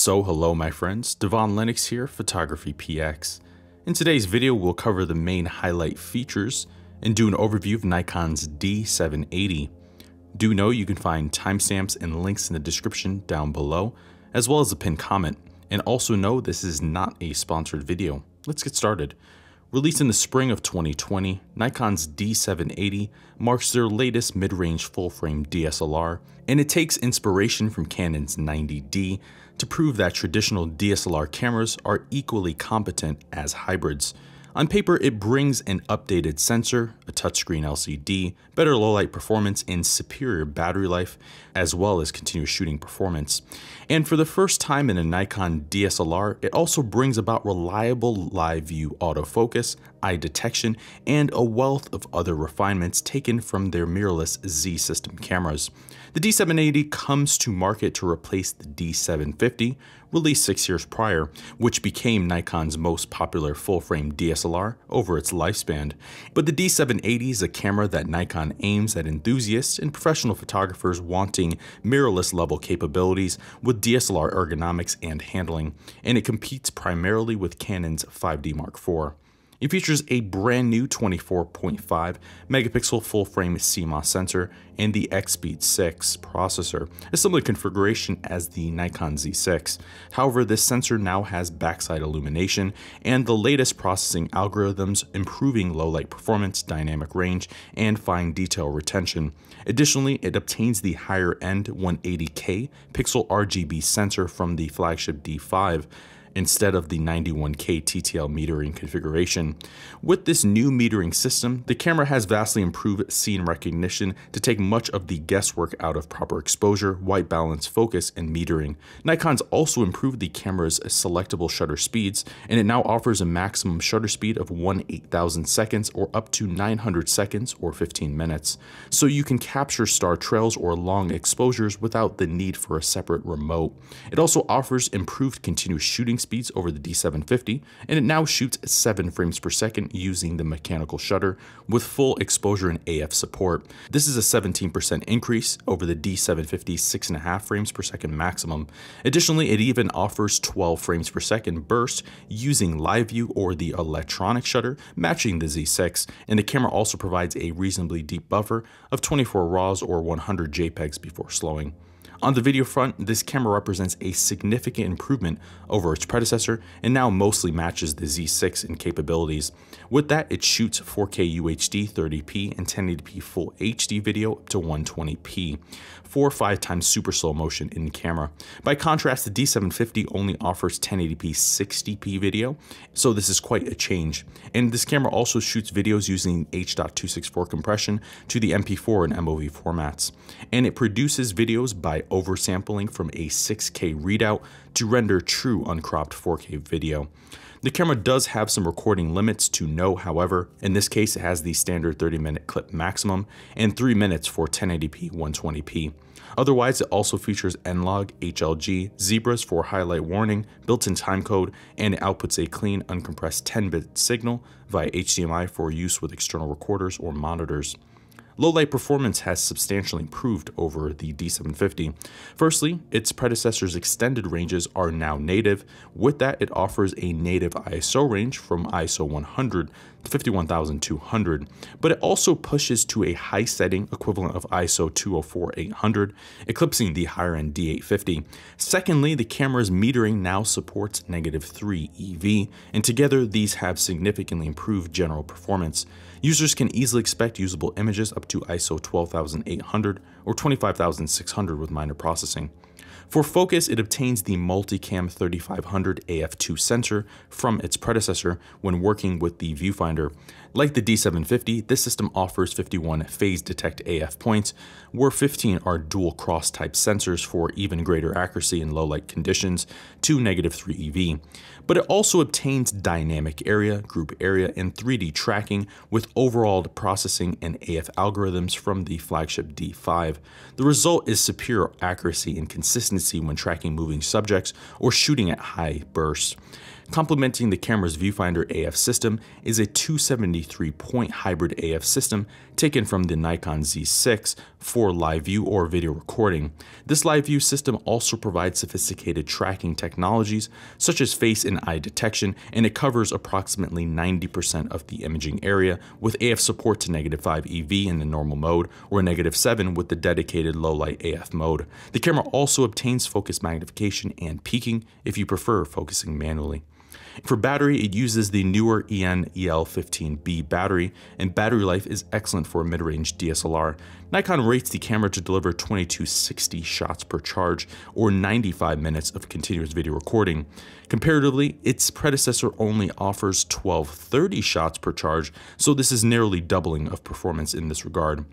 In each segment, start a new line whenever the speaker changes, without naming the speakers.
So hello my friends, Devaun Lennox here, PhotographyPX. In today's video we'll cover the main highlight features and do an overview of Nikon's D780. Do know you can find timestamps and links in the description down below, as well as a pinned comment, and also know this is not a sponsored video. Let's get started. Released in the spring of 2020, Nikon's D780 marks their latest mid-range full-frame DSLR, and it takes inspiration from Canon's 90D to prove that traditional DSLR cameras are equally competent as hybrids. On paper, it brings an updated sensor, a touchscreen LCD, better low-light performance, and superior battery life, as well as continuous shooting performance. And for the first time in a Nikon DSLR, it also brings about reliable live view autofocus, eye detection, and a wealth of other refinements taken from their mirrorless Z system cameras. The D780 comes to market to replace the D750, released 6 years prior, which became Nikon's most popular full-frame DSLR over its lifespan. But the D780 is a camera that Nikon aims at enthusiasts and professional photographers wanting mirrorless level capabilities with DSLR ergonomics and handling, and it competes primarily with Canon's 5D Mark IV. It features a brand new 24.5 megapixel full-frame CMOS sensor and the X-Speed 6 processor, a similar configuration as the Nikon Z6. However, this sensor now has backside illumination and the latest processing algorithms, improving low-light performance, dynamic range, and fine detail retention. Additionally, it obtains the higher-end 180K pixel RGB sensor from the flagship D5, instead of the 91K TTL metering configuration. With this new metering system, the camera has vastly improved scene recognition to take much of the guesswork out of proper exposure, white balance, focus, and metering. Nikon's also improved the camera's selectable shutter speeds, and it now offers a maximum shutter speed of 1/8000 seconds or up to 900 seconds or 15 minutes. So you can capture star trails or long exposures without the need for a separate remote. It also offers improved continuous shooting speeds over the D750, and it now shoots 7 frames per second using the mechanical shutter with full exposure and AF support. This is a 17% increase over the D750's 6.5 frames per second maximum. Additionally, it even offers 12 frames per second burst using live view or the electronic shutter, matching the Z6, and the camera also provides a reasonably deep buffer of 24 RAWs or 100 JPEGs before slowing. On the video front, this camera represents a significant improvement over its predecessor and now mostly matches the Z6 in capabilities. With that, it shoots 4K UHD 30p and 1080p full HD video up to 120p, 4 or 5 times super slow motion in the camera. By contrast, the D750 only offers 1080p 60p video, so this is quite a change. And this camera also shoots videos using H.264 compression to the MP4 and MOV formats, and it produces videos by oversampling from a 6K readout to render true uncropped 4K video. The camera does have some recording limits to know, however. In this case, it has the standard 30-minute clip maximum and 3 minutes for 1080p 120p. Otherwise, it also features N-Log, HLG, zebras for highlight warning, built-in timecode, and it outputs a clean, uncompressed 10-bit signal via HDMI for use with external recorders or monitors. Low-light performance has substantially improved over the D750. Firstly, its predecessor's extended ranges are now native. With that, it offers a native ISO range from ISO 100 to 51200, but it also pushes to a high setting equivalent of ISO 204-800, eclipsing the higher-end D850. Secondly, the camera's metering now supports -3 EV, and together these have significantly improved general performance. Users can easily expect usable images up to ISO 12800 or 25600 with minor processing. For focus, it obtains the Multicam 3500 AF2 sensor from its predecessor when working with the viewfinder. Like the D750, this system offers 51 phase detect AF points, where 15 are dual cross type sensors for even greater accuracy in low light conditions to -3 EV. But it also obtains dynamic area, group area, and 3D tracking with overall processing and AF algorithms from the flagship D5. The result is superior accuracy and consistency when tracking moving subjects or shooting at high bursts. Complementing the camera's viewfinder AF system is a 270 33-point hybrid AF system taken from the Nikon Z6 for live view or video recording. This live view system also provides sophisticated tracking technologies such as face and eye detection, and it covers approximately 90% of the imaging area with AF support to -5 EV in the normal mode or -7 with the dedicated low light AF mode. The camera also obtains focus magnification and peaking if you prefer focusing manually. For battery, it uses the newer EN-EL15B battery, and battery life is excellent for a mid-range DSLR. Nikon rates the camera to deliver 2260 shots per charge, or 95 minutes of continuous video recording. Comparatively, its predecessor only offers 1230 shots per charge, so this is nearly doubling of performance in this regard.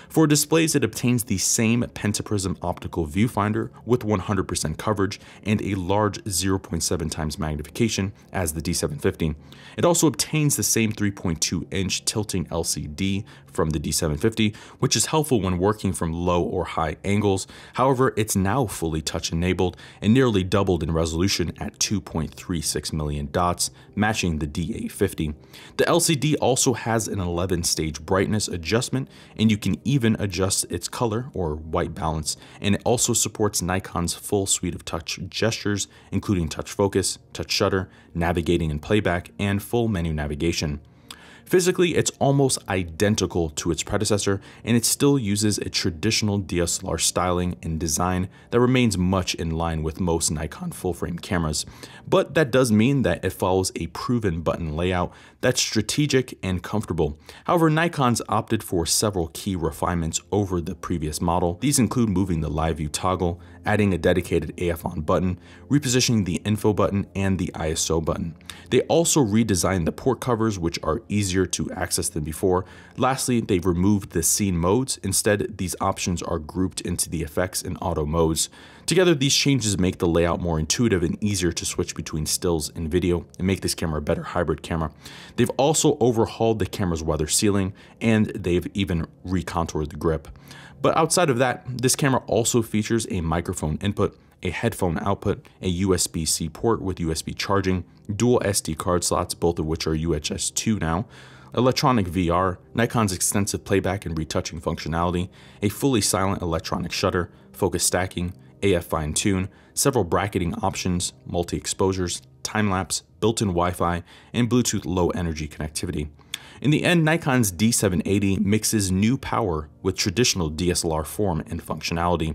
For displays, it obtains the same pentaprism optical viewfinder with 100% coverage and a large 0.7 times magnification as the D750. It also obtains the same 3.2-inch tilting LCD from the D750, which is helpful when working from low or high angles. However, it's now fully touch enabled and nearly doubled in resolution at 2.36 million dots, matching the D850. The LCD also has an 11-stage brightness adjustment, and you can even adjust its color or white balance, and it also supports Nikon's full suite of touch gestures, including touch focus, touch shutter, navigating and playback, and full menu navigation. Physically, it's almost identical to its predecessor, and it still uses a traditional DSLR styling and design that remains much in line with most Nikon full-frame cameras. But that does mean that it follows a proven button layout that's strategic and comfortable. However, Nikon's opted for several key refinements over the previous model. These include moving the live view toggle, adding a dedicated AF on button, repositioning the info button and the ISO button. They also redesigned the port covers, which are easier to access than before. Lastly, they've removed the scene modes. Instead, these options are grouped into the effects and auto modes. Together, these changes make the layout more intuitive and easier to switch between stills and video and make this camera a better hybrid camera. They've also overhauled the camera's weather sealing, and they've even recontoured the grip. But outside of that, this camera also features a microphone input, a headphone output, a USB-C port with USB charging, dual SD card slots, both of which are UHS 2 now, electronic VR, Nikon's extensive playback and retouching functionality, a fully silent electronic shutter, focus stacking, AF fine-tune, several bracketing options, multi-exposures, time-lapse, built-in Wi-Fi, and Bluetooth low-energy connectivity. In the end, Nikon's D780 mixes new power with traditional DSLR form and functionality,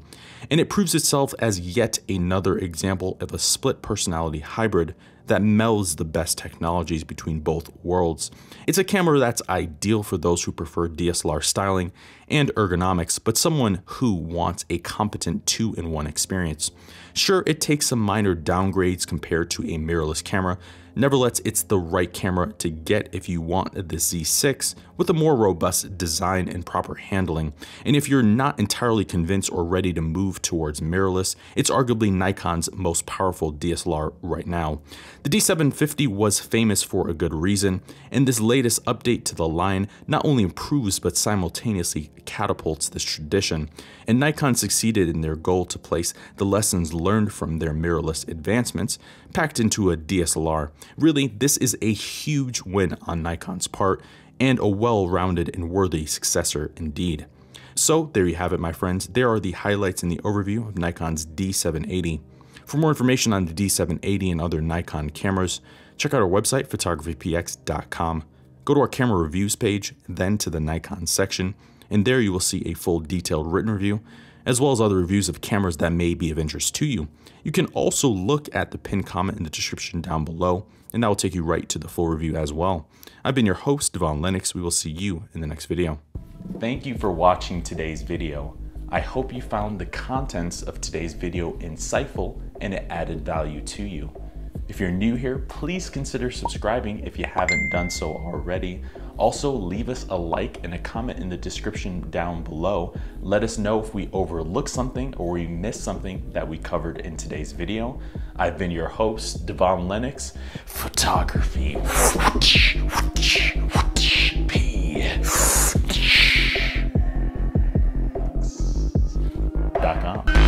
and it proves itself as yet another example of a split personality hybrid that melds the best technologies between both worlds. It's a camera that's ideal for those who prefer DSLR styling and ergonomics, but someone who wants a competent two-in-one experience. Sure, it takes some minor downgrades compared to a mirrorless camera. Nevertheless, it's the right camera to get if you want the Z6 with a more robust design and proper handling. And if you're not entirely convinced or ready to move towards mirrorless, it's arguably Nikon's most powerful DSLR right now. The D750 was famous for a good reason, and this latest update to the line not only improves but simultaneously catapults this tradition. And Nikon succeeded in their goal to place the lessons learned from their mirrorless advancements packed into a DSLR. Really, this is a huge win on Nikon's part, and a well-rounded and worthy successor indeed. So there you have it, my friends. There are the highlights in the overview of Nikon's D780. For more information on the D780 and other Nikon cameras, check out our website, photographypx.com. Go to our camera reviews page, then to the Nikon section, and there you will see a full detailed written review, as well as other reviews of cameras that may be of interest to you. You can also look at the pinned comment in the description down below, and that will take you right to the full review as well. I've been your host, Devaun Lennox. We will see you in the next video. Thank you for watching today's video. I hope you found the contents of today's video insightful and it added value to you. If you're new here, please consider subscribing if you haven't done so already. Also, leave us a like and a comment in the description down below. Let us know if we overlooked something or we missed something that we covered in today's video. I've been your host, Devaun Lennox. Photography. .com.